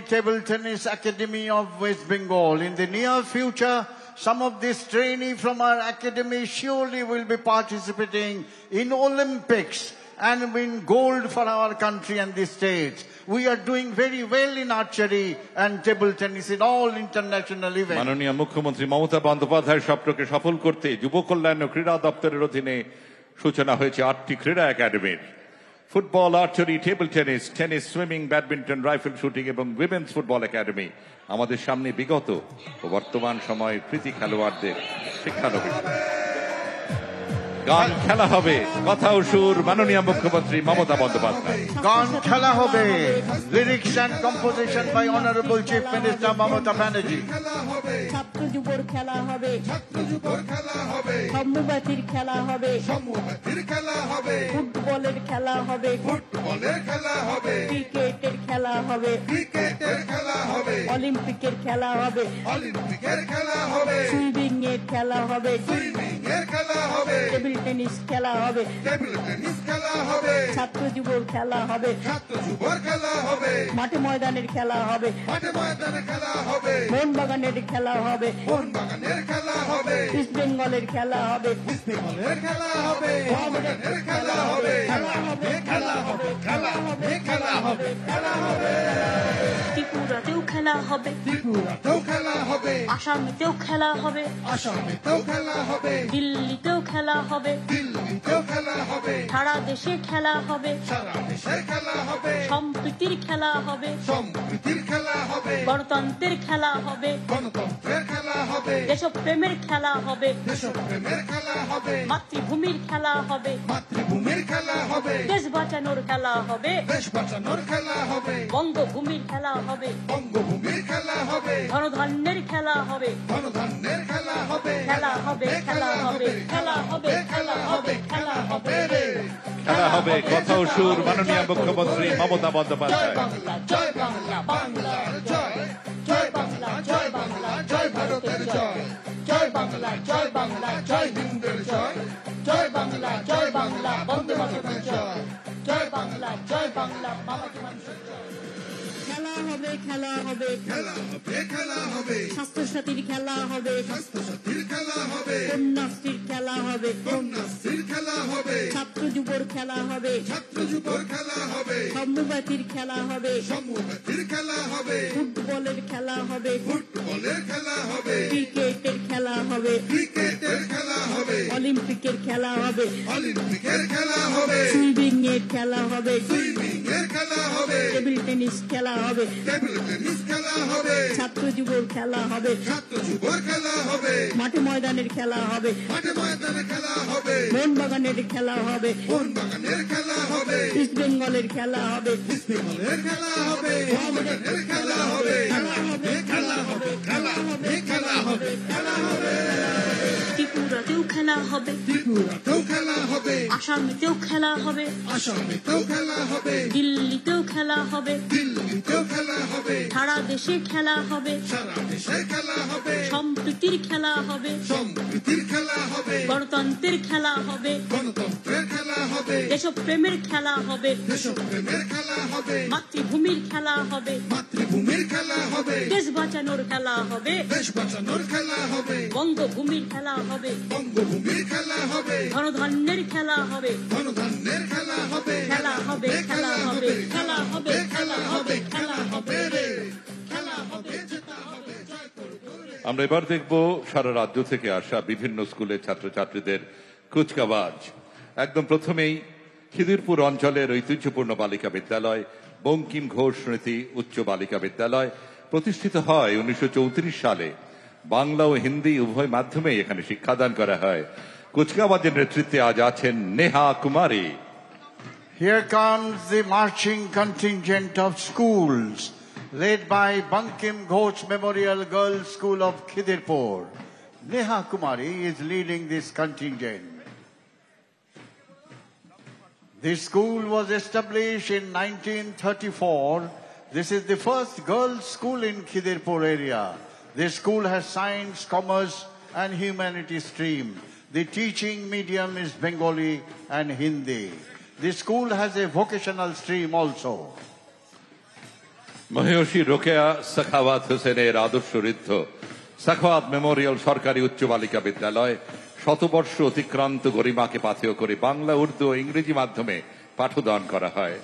Table Tennis Academy of West Bengal. In the near future, some of these trainees from our academy surely will be participating in Olympics and win gold for our country and the states. We are doing very well in archery and table tennis in all international events. মাননীয় মুখ্যমন্ত্রী মমতা বন্দ্যোপাধ্যায়ের স্বপ্নকে সফল করতে যুব কল্যাণ ও ক্রীড়া দপ্তরের অধীনে সূচনা হয়েছে 8টি ক্রীড়া একাডেমির। Football, archery, table tennis, tennis, swimming, badminton, rifle shooting এবং উইমেন্স ফুটবল একাডেমি। আমাদের সামনে বিগত ও বর্তমান সময়ের কৃতি খেলোয়াড়দের শিক্ষানবিশ। গান খেলা হবে, কথা ও সুর মাননীয় মুখ্যমন্ত্রী মমতা বন্দ্যোপাধ্যায়। গান খেলা হবে, lyrics and composition by honourable chief minister Mamata Banerjee. ছাত্র যুবর খেলা হবে, সমবাতির খেলা হবে, ফুটবলের খেলা হবে, ক্রিকেটের খেলা হবে, অলিম্পিকের খেলা হবে, সুইমিং এর খেলা হবে, টেবিল টেনিস খেলা হবে, ছাত্র যুবর খেলা হবে, মাঠে ময়দানের খেলা হবে, মোহনবাগানের খেলা হবে, ইস্ট বেঙ্গলের খেলা হবে, ত্রিপুরাতেও খেলা হবে, আসামেতেও খেলা হবে, দিল্লিতেও খেলা হবে, সারা দেশে খেলা হবে, সম্প্রীতির খেলা হবে, গণতন্ত্রের খেলা হবে, দেশপ্রেমের খেলা হবে, মাতৃভূমির খেলা হবে, দেশ বাঁচানোর খেলা হবে, বঙ্গভূমির খেলা হবে, ধনধান্যের খেলা হবে, খেলা হবে, খেলা হবে, খেলা হবে, খেলা হবে, খেলা হবে। খেলা হবে, কথা ও সুর মাননীয় মুখ্যমন্ত্রী মমতা বন্দ্যোপাধ্যায়। জয় বাংলা, বাংলার জয়, জয় বাংলা, জয় বাংলা, জয় ভারতের জয়, জয় বাংলা, জয় বাংলা, জয় হিন্দের জয়, জয় বাংলা, জয় বাংলা, বন্দে মাতরম জয়, জয় বাংলা, জয় বাংলা, মামাটি মানুষের জয়। খেলা হবে, স্বাস্থ্যসাথীর খেলা হবে, কন্যাশ্রীর খেলা হবে, ছাত্র যুবর খেলা হবে, সমবাতির খেলা হবে, ফুটবলের খেলা হবে, ক্রিকেটের খেলা হবে, অলিম্পিকের খেলা হবে, সুইমিং এর খেলা হবে, টেবিল টেনিস খেলা হবে, ছাত্র যুবর খেলা হবে, মাঠে ময়দানের খেলা হবে, মোহনবাগানের খেলা হবে, ইস্ট বেঙ্গলের খেলা হবে, ত্রিপুরাতেও খেলা হবে, আসামেতেও খেলা হবে, দিল্লিতেও খেলা হবে, সারা দেশে খেলা হবে, সম্প্রীতির খেলা হবে, গণতন্ত্রের খেলা হবে, দেশপ্রেমের খেলা হবে, মাতৃভূমির খেলা হবে, দেশ বাঁচানোর খেলা হবে, বঙ্গভূমির খেলা হবে, ধনধান্যের খেলা হবে, খেলা হবে, খেলা হবে, খেলা হবে, খেলা হবে, খেলা হবে, খেলা হবে। আমরা এবার দেখব সারা রাজ্য থেকে আসা বিভিন্ন স্কুলের ছাত্রছাত্রীদের কুচকাওয়াজ। একদম প্রথমেই খিদিরপুর অঞ্চলের ঐতিহ্যপূর্ণ বালিকা বিদ্যালয় বঙ্কিম ঘোষ স্মৃতি উচ্চ বালিকা বিদ্যালয় প্রতিষ্ঠিত হয় 1934 সালে। বাংলা ও হিন্দি উভয় মাধ্যমেই এখানে শিক্ষাদান করা হয়। কুচকাওয়াজের নেতৃত্বে আজ আছেন নেহা কুমারী। Here comes the marching contingent of schools led by Bankim Ghosh Memorial Girls School of Khidirpur. Neha Kumari is leading this contingent. This school was established in 1934. This is the first girls' school in Khidirpur area. This school has science, commerce and humanities stream. The teaching medium is Bengali and Hindi. The school has a vocational stream also. মহিষী রোকেয়া সাখাওয়াত হোসেনের আদর্শ ঋদ্ধ Sakhawat Memorial সরকারি উচ্চ বালিকা বিদ্যালয় শতবর্ষ অতিক্রান্ত গরিমাকে পাথেয় করে বাংলা, উর্দু ও ইংরেজি মাধ্যমে পাঠদান করা হয়।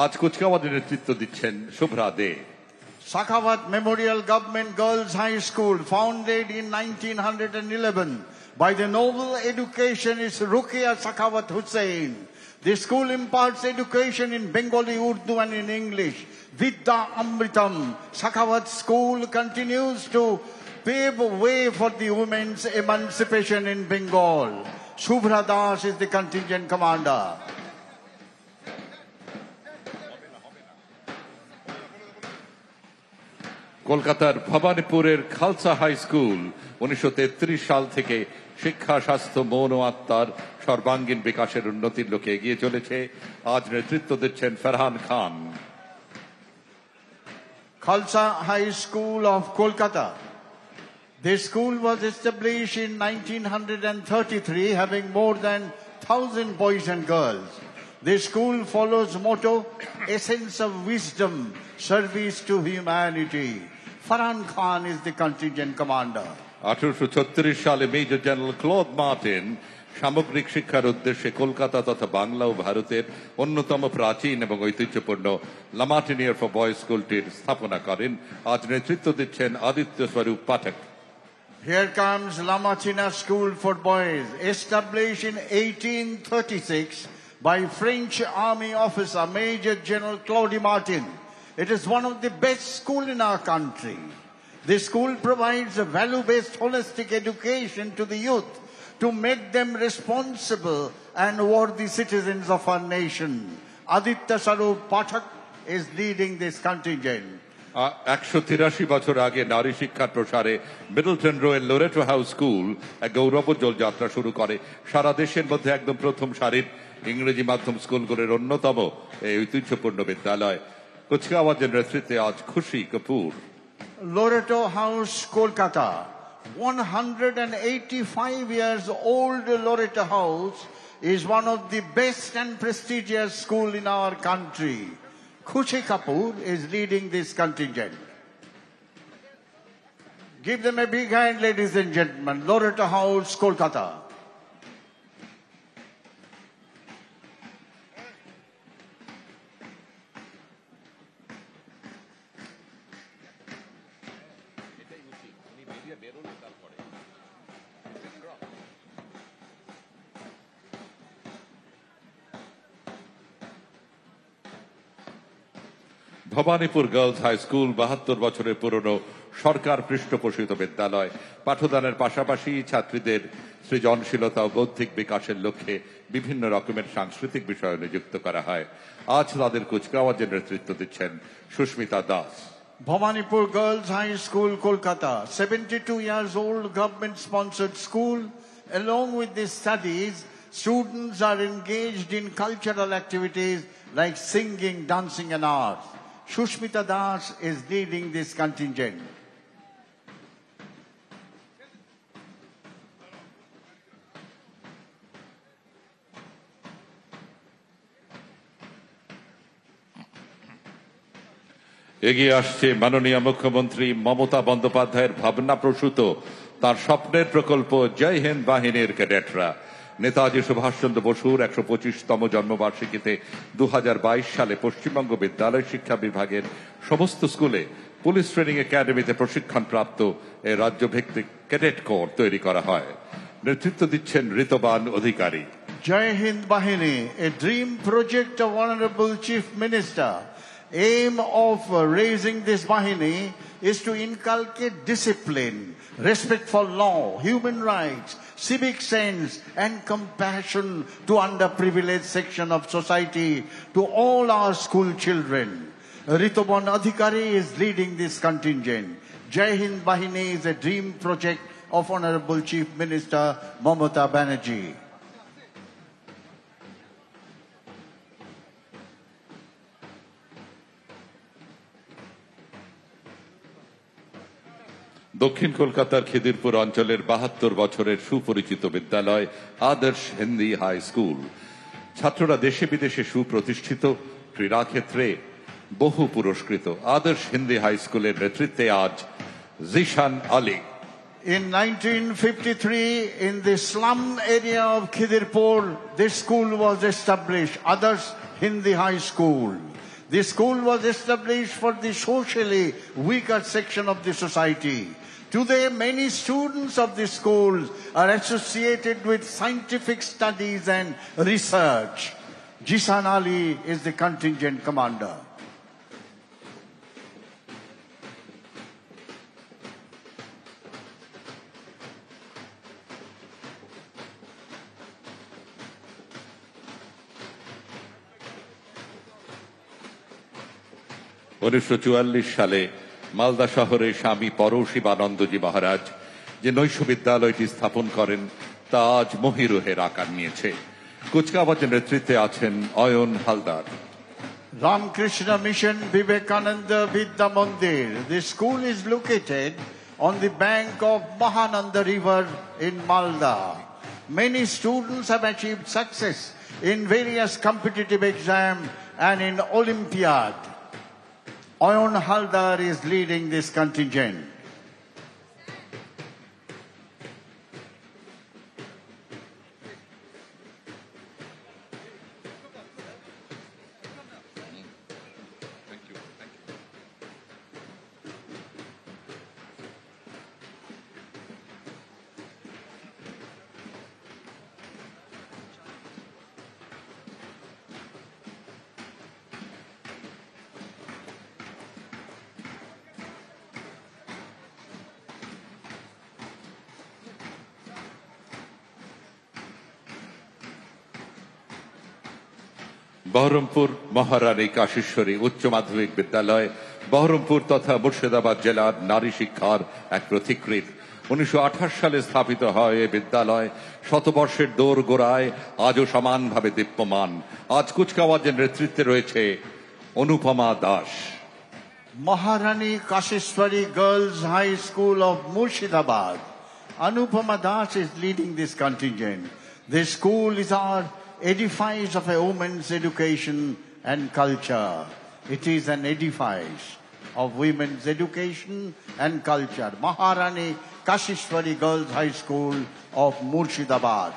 আজ কুচকাওয়াজের নেতৃত্ব দিচ্ছেন শুভ্রা দে। Sakhawat Memorial Government Girls High School, founded in 1911 by the noble educationist Rukia Sakhawat Hussain. The school imparts education in Bengali, Urdu and in English. Vidya Amritam, Sakhawat School continues to pave a way for the women's emancipation in Bengal. Shubhra Das is the contingent commander. কলকাতার ভবানীপুরের Khalsa high school 1933 সাল থেকে শিক্ষা, স্বাস্থ্য, মন ও আত্মার সর্বাঙ্গীন বিকাশের উন্নতির লক্ষ্যে এগিয়ে চলেছে। আজ নেতৃত্ব দিচ্ছেন ফরহান খান। Khalsa High School of Kolkata. This school was established in 1933, having more than 1,000 boys and girls. This school follows motto, essence of wisdom, service to humanity. Farhan Khan is the contingent commander. 1836 সালে major general Claude Martin সামগ্রিক শিক্ষার উদ্দেশ্যে কলকাতা তথা বাংলা ও ভারতের অন্যতম প্রাচীন এবং ঐতিহ্যপূর্ণ লামার্টিনিয়ার ফর বয়েজ স্কুলটির স্থাপনা করেন। আজ নেতৃত্ব দিচ্ছেন আদিত্য স্বরূপ পাঠক। Here comes Lamartina School for Boys, established in 1836 by French Army officer Major General Claude Martin. It is one of the best schools in our country. This school provides a value-based holistic education to the youth to make them responsible and worthy citizens of our nation. Aditya Sarup Pathak is leading this contingent. 183 বছর আগে নারী শিক্ষার প্রসারে Middleton রোয়ের Loreto house school এক গৌরবোজ্জ্বল যাত্রা শুরু করে। সারা দেশের মধ্যে একদম প্রথম সারির ইংরেজি মাধ্যম স্কুলগুলির অন্যতম এই ঐতিহ্যপূর্ণ বিদ্যালয়। কুচকাওয়াজের নেতৃত্বে আজ খুশি Kapoor. Loreto House, Kolkata. 185 years old Loreto House is one of the best and prestigious school in our country. Khushi Kapoor is leading this contingent. Give them a big hand, ladies and gentlemen. Loreto House, Kolkata. Bhowanipore girls high school 72 বছরের পুরনো সরকার পৃষ্ঠপোষিত বিদ্যালয়। পাঠদানের পাশাপাশি ছাত্রীদের সৃজনশীলতা ও বৌদ্ধিক বিকাশের লক্ষ্যে বিভিন্ন রকমের সাংস্কৃতিক বিষয় নিযুক্ত করা হয়। আজ তাদের কুচকাওয়াজের নেতৃত্ব দিচ্ছেন Susmita Das. Bhavanipur Girls High School, Kolkata. 72 years old government-sponsored school. Along with the studies, students are engaged in cultural activities like singing, dancing and art. Shushmita Das is leading this contingent. এগিয়ে আসছে মাননীয় মুখ্যমন্ত্রী মমতা বন্দ্যোপাধ্যায়ের ভাবনাপ্রসূত তার স্বপ্নের প্রকল্প জয় হিন্দ বাহিনীর ক্যাডেটরা। নেতাজি সুভাষচন্দ্র বসুর 125তম জন্মবার্ষিকীতে 2022 সালে পশ্চিমবঙ্গ বিদ্যালয় শিক্ষা বিভাগের সমস্ত স্কুলে পুলিশ ট্রেনিং একাডেমিতে প্রশিক্ষণপ্রাপ্ত এই রাজ্যভিত্তিক ক্যাডেট কোর তৈরি করা হয়। নেতৃত্ব দিচ্ছেন ঋতবান অধিকারী। Jai Hind Bahini, a dream project of Honorable Chief Minister. Aim of raising this Bahini is to inculcate discipline, respect for law, human rights, civic sense and compassion to underprivileged section of society, to all our school children. Ritoban Adhikari is leading this contingent. Jai Hind Bahini is a dream project of Honorable Chief Minister Mamata Banerjee. দক্ষিণ কলকাতার খিদিরপুর অঞ্চলের 72 বছরের সুপরিচিত বিদ্যালয় আদর্শ Hindi high school. ছাত্ররা দেশে বিদেশে সুপ্রতিষ্ঠিত, ক্রীড়াক্ষেত্রে বহু পুরস্কৃত আদর্শ হিন্দি হাই স্কুলের নেতৃত্বে আজ Zeeshan Ali. In 1953, in the slum area of Khidirpur, this school was established, Adarsh Hindi High School. This school was established for the socially weaker section of the society. Today, many students of the schools are associated with scientific studies and research. Jisan Ali is the contingent commander. সালে মালদা শহরে স্বামী পরশিবানন্দজি মহারাজ যে নৈশ বিদ্যালয়টি স্থাপন করেন তা আজ মহিরুহের আকার নিয়েছে। কুচকাওয়াজের নেতৃত্বে আছেন Ayan Haldar. Ramakrishna Mission Vivekananda Vidya Mandir. The school is located on the bank of Mahananda River in Malda. Many students have achieved success in various competitive exams and in Olympiad. Ayon Haldar is leading this contingent. Baharampur মহারানী কাশীশ্বরী উচ্চ মাধ্যমিক বিদ্যালয় বহরমপুর তথা মুর্শিদাবাদ জেলার নারী শিক্ষার এক প্রতিকৃত। 1928 সালে স্থাপিত হয় এই বিদ্যালয় শতবর্ষের দোর গোড়ায় আজও সমানভাবে দীপ্যমান। আজ কুচকাওয়াজের নেতৃত্বে রয়েছে Anupama Das. Maharani Kashishwari Girls High School of Murshidabad. Anupama Das is leading this contingent. This school is our edifice of a woman's education and culture. It is an edifice of women's education and culture. Maharani Kashishwari Girls High School of Murshidabad.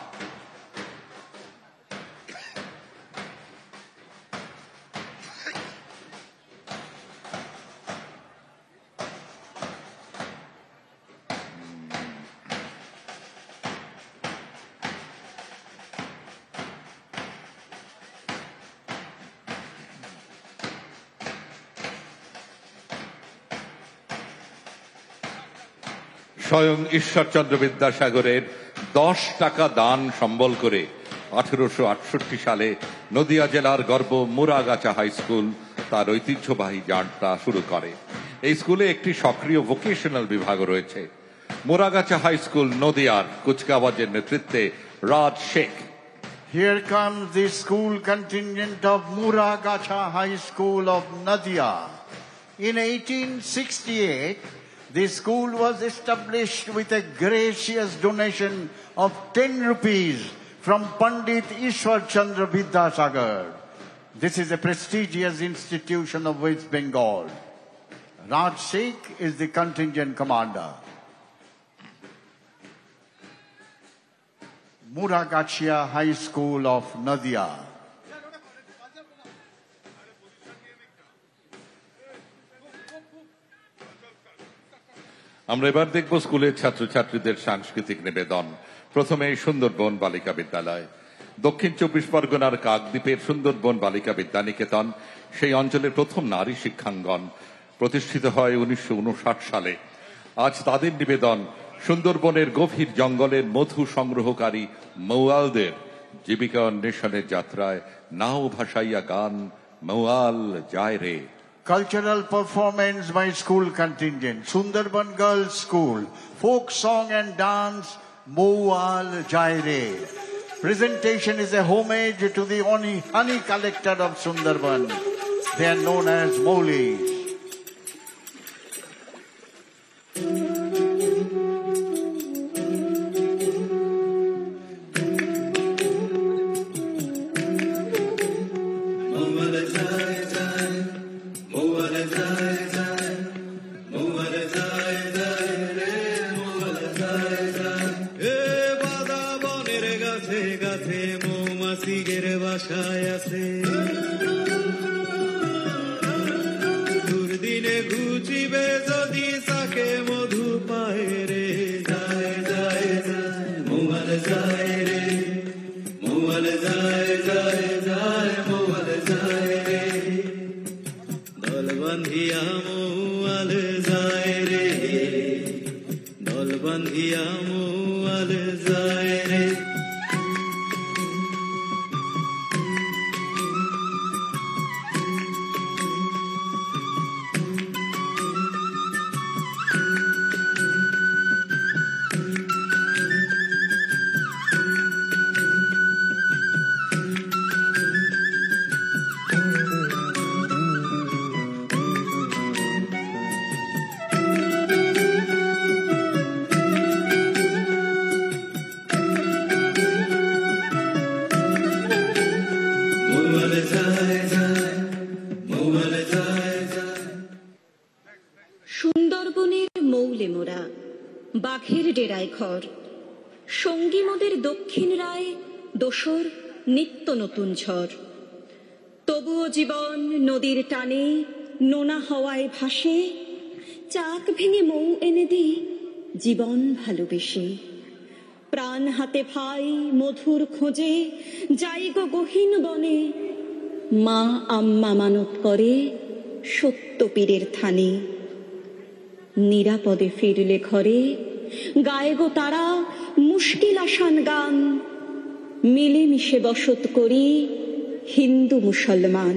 স্বয়ং ঈশ্বরচন্দ্র বিদ্যাসাগরের 10 টাকা দান সম্বল করে 1868 সালে নদিয়া জেলার গর্ব Muragachha high school তার ঐতিহ্যবাহী যাত্রা শুরু করে। এই স্কুলে একটি সক্রিয় ভোকেশনাল বিভাগ রয়েছে। মুরাগাছা হাই স্কুল নদিয়ার কুচকাওয়াজের নেতৃত্বে রাজ Sheikh. Here comes the school contingent of Muragacha High School of Nadia. In 1868, the school was established with a gracious donation of 10 rupees from Pandit Ishwar Chandra Vidyasagar. This is a prestigious institution of West Bengal. Raj Sheikh is the contingent commander. Muragachia High School of Nadia. আমরা এবার দেখব স্কুলের ছাত্রছাত্রীদের সাংস্কৃতিক নিবেদন। প্রথমে সুন্দরবন বালিকা বিদ্যালয়। দক্ষিণ 24 পরগনার কাকদ্বীপের সুন্দরবন বালিকা বিদ্যানিকেতন সেই অঞ্চলের প্রথম নারী শিক্ষাঙ্গন। প্রতিষ্ঠিত হয় 1959 সালে। আজ তাদের নিবেদন সুন্দরবনের গভীর জঙ্গলের মধু সংগ্রহকারী মৌয়ালদের জীবিকা অন্বেষণের যাত্রায় নাও ভাসাইয়া গান মৌয়াল যায় রে। Cultural performance by school contingent, Sundarban Girls School, folk song and dance, Moual Jaire. Presentation is a homage to the honey collector of Sundarban. They are known as Moulis. রুচিবে যদি সাকে মধু পায় রে যায় যায় যায় মৌয়াল যায় রে মৌয়াল যায় যায় যায় মৌয়াল যায় রে দল বান্ধিয়া মৌয়াল যায় রে দল বান্ধিয়া মৌয়াল যায় রে সুন্দরবনের মৌলে মোরা বাঘের ডেরায় ঘর, সঙ্গী মোদের দক্ষিণ রায় দোসর নিত্য নতুন ঝড়। তবুও জীবন নদীর টানে নোনা হওয়ায় ভাসে, চাক ভেঙে মৌ এনে দিই জীবন ভালোবেসে। প্রাণ হাতে ভাই মধুর খোঁজে যাই গো গহীন বনে, মা আম্মা মানত করে সত্য পীরের থানে। নিরাপদে ফিরলে ঘরে গায়ে গো তারা মুশকিল আসান গান, মিলেমিশে বসত করি হিন্দু মুসলমান।